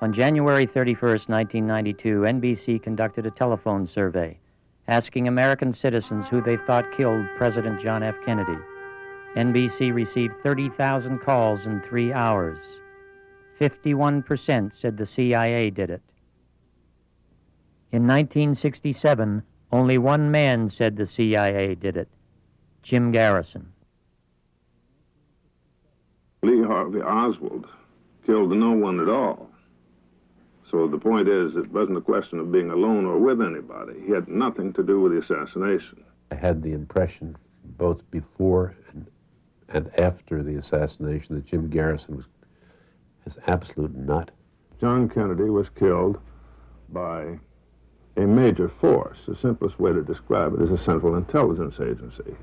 On January 31st, 1992, NBC conducted a telephone survey asking American citizens who they thought killed President John F. Kennedy. NBC received 30,000 calls in 3 hours. 51% said the CIA did it. In 1967, only one man said the CIA did it, Jim Garrison. Lee Harvey Oswald killed no one at all. So the point is, it wasn't a question of being alone or with anybody. He had nothing to do with the assassination. I had the impression, both before and after the assassination, that Jim Garrison was an absolute nut. John Kennedy was killed by a major force. The simplest way to describe it is a Central Intelligence Agency.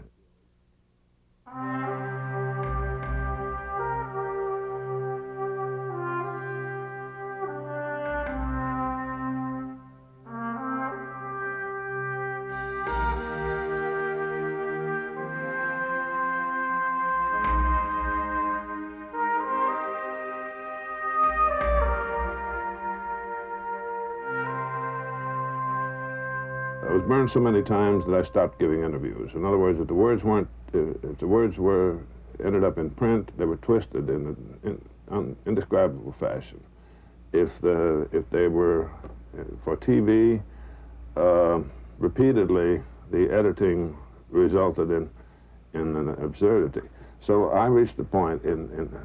I was burned so many times that I stopped giving interviews. In other words, if the words ended up in print, they were twisted in an indescribable fashion. If they were for TV, repeatedly the editing resulted in an absurdity. So I reached a point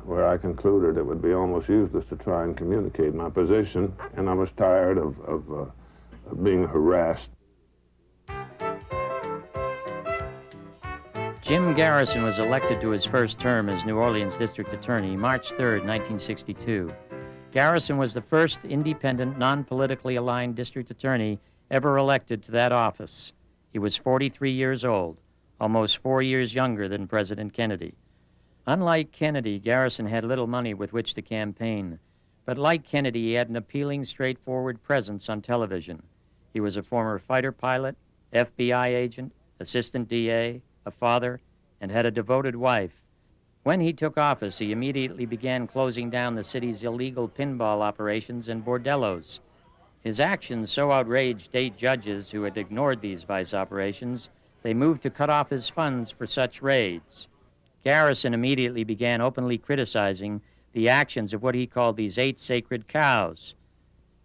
where I concluded it would be almost useless to try and communicate my position, and I was tired of being harassed. Jim Garrison was elected to his first term as New Orleans District Attorney March 3, 1962. Garrison was the first independent, non-politically aligned district attorney ever elected to that office. He was 43 years old, almost 4 years younger than President Kennedy. Unlike Kennedy, Garrison had little money with which to campaign, but like Kennedy, he had an appealing, straightforward presence on television. He was a former fighter pilot, FBI agent, assistant DA, a father, and had a devoted wife. When he took office, he immediately began closing down the city's illegal pinball operations and bordellos. His actions so outraged state judges who had ignored these vice operations, they moved to cut off his funds for such raids. Garrison immediately began openly criticizing the actions of what he called these 8 sacred cows.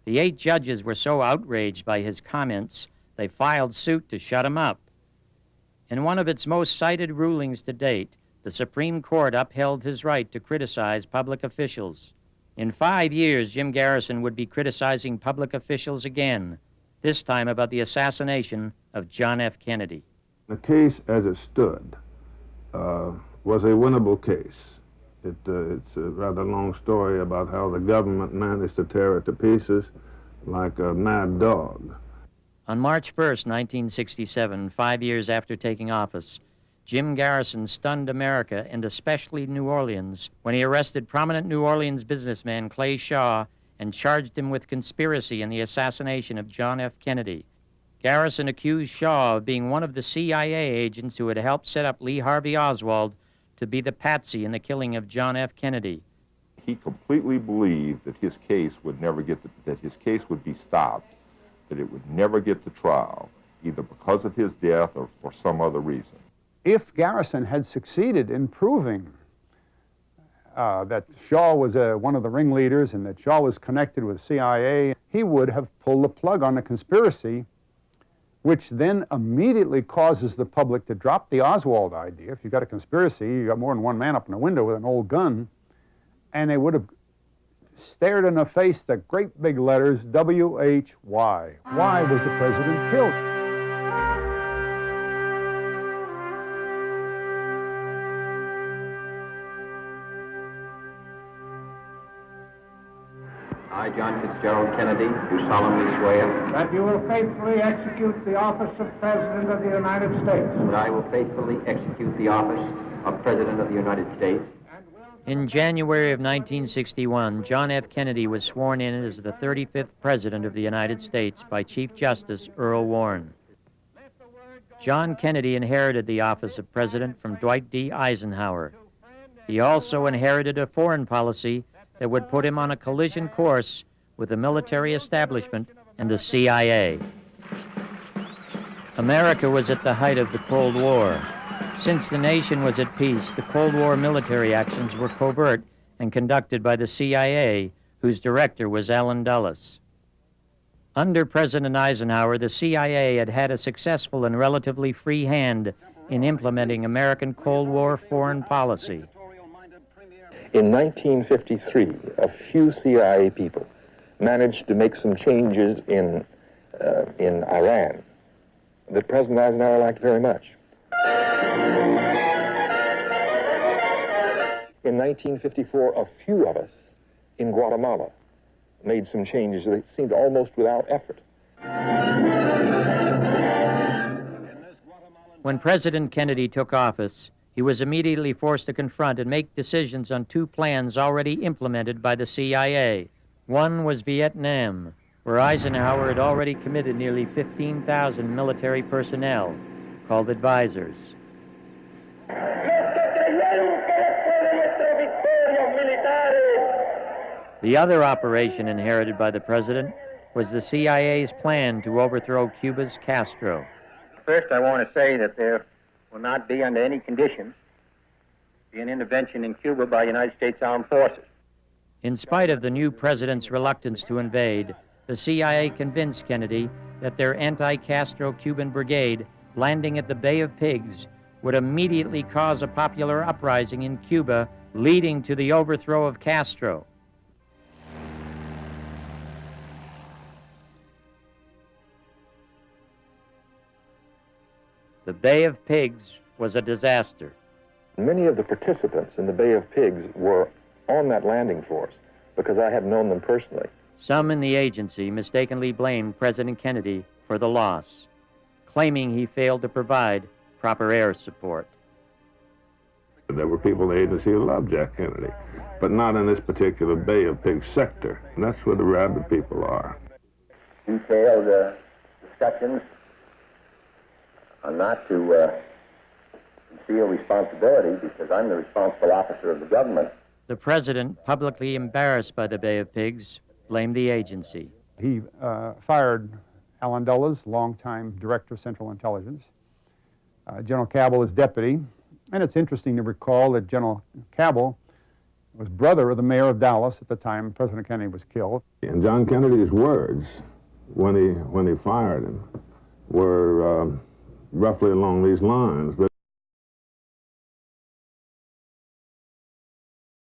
The 8 judges were so outraged by his comments, they filed suit to shut him up. In one of its most cited rulings to date, the Supreme Court upheld his right to criticize public officials. In 5 years, Jim Garrison would be criticizing public officials again, this time about the assassination of John F. Kennedy. The case as it stood was a winnable case. It's a rather long story about how the government managed to tear it to pieces like a mad dog. On March 1st, 1967, 5 years after taking office, Jim Garrison stunned America, and especially New Orleans, when he arrested prominent New Orleans businessman Clay Shaw and charged him with conspiracy in the assassination of John F. Kennedy. Garrison accused Shaw of being one of the CIA agents who had helped set up Lee Harvey Oswald to be the patsy in the killing of John F. Kennedy. He completely believed that his case would never that his case would be stopped, that it would never get to trial, either because of his death or for some other reason. If Garrison had succeeded in proving that Shaw was one of the ringleaders and that Shaw was connected with CIA, he would have pulled the plug on the conspiracy, which then immediately causes the public to drop the Oswald idea. If you've got a conspiracy, you've got more than one man up in a window with an old gun, and they would have stared in the face the great big letters, W-H-Y. Why was the president killed? I, John Fitzgerald Kennedy, do solemnly swear that you will faithfully execute the office of President of the United States. that I will faithfully execute the office of President of the United States. In January of 1961, John F. Kennedy was sworn in as the 35th President of the United States by Chief Justice Earl Warren. John Kennedy inherited the office of President from Dwight D. Eisenhower. He also inherited a foreign policy that would put him on a collision course with the military establishment and the CIA. America was at the height of the Cold War. Since the nation was at peace, the Cold War military actions were covert and conducted by the CIA, whose director was Allen Dulles. Under President Eisenhower, the CIA had had a successful and relatively free hand in implementing American Cold War foreign policy. In 1953, a few CIA people managed to make some changes in Iran that President Eisenhower liked very much. In 1954, a few of us in Guatemala made some changes that seemed almost without effort. When President Kennedy took office, he was immediately forced to confront and make decisions on two plans already implemented by the CIA. One was Vietnam, where Eisenhower had already committed nearly 15,000 military personnel, called advisors. The other operation inherited by the president was the CIA's plan to overthrow Cuba's Castro. First, I want to say that there will not be, under any conditions, be an intervention in Cuba by United States Armed Forces. In spite of the new president's reluctance to invade, the CIA convinced Kennedy that their anti-Castro Cuban brigade landing at the Bay of Pigs would immediately cause a popular uprising in Cuba, leading to the overthrow of Castro. The Bay of Pigs was a disaster. Many of the participants in the Bay of Pigs were on that landing force because I had known them personally. Some in the agency mistakenly blamed President Kennedy for the loss, claiming he failed to provide proper air support. There were people in the agency who loved Jack Kennedy, but not in this particular Bay of Pigs sector. And that's where the rabid people are. Detailed discussions are not to conceal responsibility, because I'm the responsible officer of the government. The president, publicly embarrassed by the Bay of Pigs, blamed the agency. He fired Allen Dulles, longtime director of Central Intelligence, General Cabell as deputy. And it's interesting to recall that General Cabell was brother of the mayor of Dallas at the time President Kennedy was killed. And John Kennedy's words when he fired him were roughly along these lines.